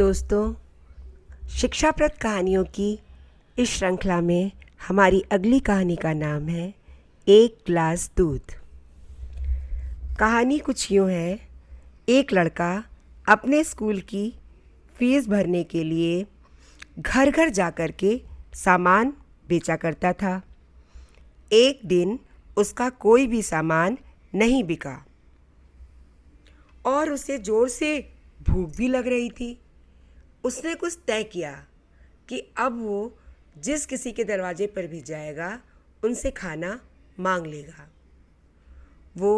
दोस्तों, शिक्षाप्रद कहानियों की इस श्रृंखला में हमारी अगली कहानी का नाम है एक गिलास दूध। कहानी कुछ यूँ है। एक लड़का अपने स्कूल की फीस भरने के लिए घर घर जाकर के सामान बेचा करता था। एक दिन उसका कोई भी सामान नहीं बिका और उसे ज़ोर से भूख भी लग रही थी। उसने कुछ तय किया कि अब वो जिस किसी के दरवाजे पर भी जाएगा उनसे खाना मांग लेगा। वो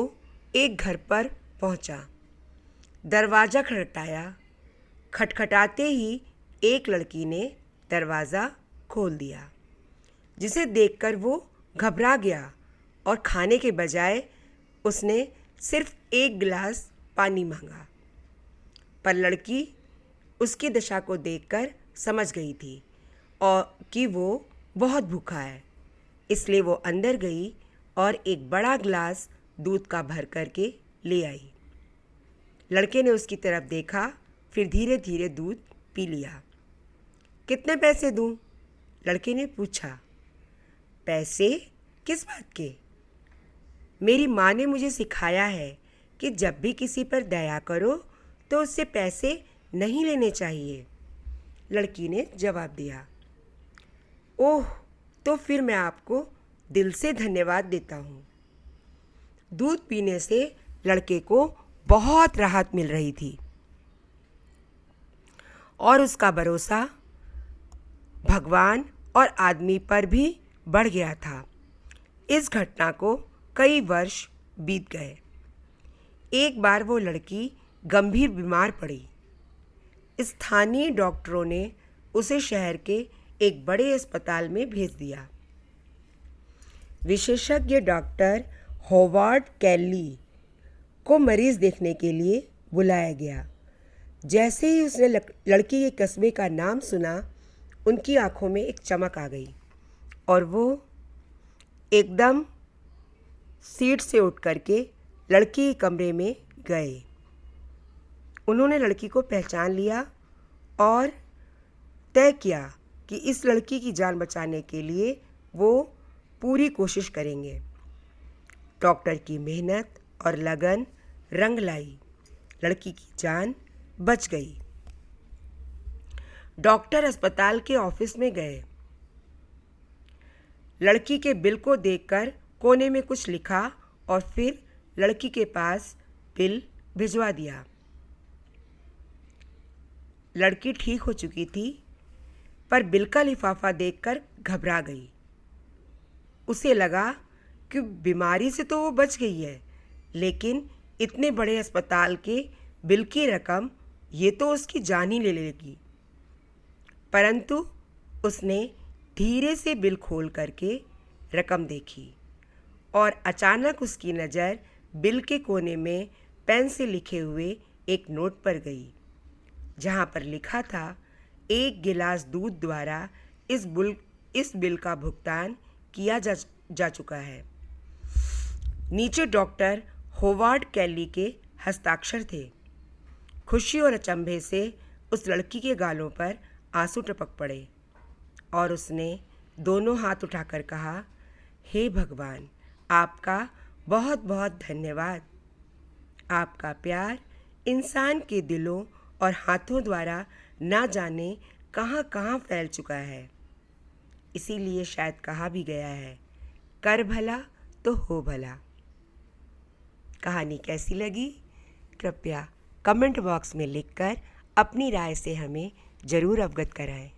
एक घर पर पहुंचा, दरवाज़ा खटखटाया। खटखटाते ही एक लड़की ने दरवाज़ा खोल दिया, जिसे देखकर वो घबरा गया और खाने के बजाय उसने सिर्फ एक गिलास पानी मांगा। पर लड़की उसकी दशा को देखकर समझ गई थी और कि वो बहुत भूखा है। इसलिए वो अंदर गई और एक बड़ा गिलास दूध का भर करके ले आई। लड़के ने उसकी तरफ देखा, फिर धीरे धीरे दूध पी लिया। कितने पैसे दूं? लड़के ने पूछा। पैसे? किस बात के? मेरी माँ ने मुझे सिखाया है कि जब भी किसी पर दया करो तो उससे पैसे नहीं लेने चाहिए, लड़की ने जवाब दिया। ओह, तो फिर मैं आपको दिल से धन्यवाद देता हूँ। दूध पीने से लड़के को बहुत राहत मिल रही थी और उसका भरोसा भगवान और आदमी पर भी बढ़ गया था। इस घटना को कई वर्ष बीत गए। एक बार वो लड़की गंभीर बीमार पड़ी। स्थानीय डॉक्टरों ने उसे शहर के एक बड़े अस्पताल में भेज दिया। विशेषज्ञ डॉक्टर होवार्ड कैली को मरीज देखने के लिए बुलाया गया। जैसे ही उसने लड़की के कस्बे का नाम सुना, उनकी आंखों में एक चमक आ गई और वो एकदम सीट से उठ करके लड़की के कमरे में गए। उन्होंने लड़की को पहचान लिया और तय किया कि इस लड़की की जान बचाने के लिए वो पूरी कोशिश करेंगे। डॉक्टर की मेहनत और लगन रंग लाई। लड़की की जान बच गई। डॉक्टर अस्पताल के ऑफिस में गए। लड़की के बिल को देखकर कोने में कुछ लिखा और फिर लड़की के पास बिल भिजवा दिया। लड़की ठीक हो चुकी थी, पर बिल का लिफाफा देखकर घबरा गई। उसे लगा कि बीमारी से तो वो बच गई है, लेकिन इतने बड़े अस्पताल के बिल की रकम ये तो उसकी जान ही ले लेगी। परंतु उसने धीरे से बिल खोल करके रकम देखी और अचानक उसकी नज़र बिल के कोने में पेन से लिखे हुए एक नोट पर गई, जहाँ पर लिखा था, एक गिलास दूध द्वारा इस बिल का भुगतान किया जा चुका है। नीचे डॉक्टर होवार्ड कैली के हस्ताक्षर थे। खुशी और अचंभे से उस लड़की के गालों पर आंसू टपक पड़े और उसने दोनों हाथ उठाकर कहा, हे भगवान, आपका बहुत बहुत धन्यवाद। आपका प्यार इंसान के दिलों और हाथों द्वारा ना जाने कहाँ कहाँ फैल चुका है। इसीलिए शायद कहा भी गया है, कर भला तो हो भला। कहानी कैसी लगी? कृपया कमेंट बॉक्स में लिखकर अपनी राय से हमें ज़रूर अवगत कराएं।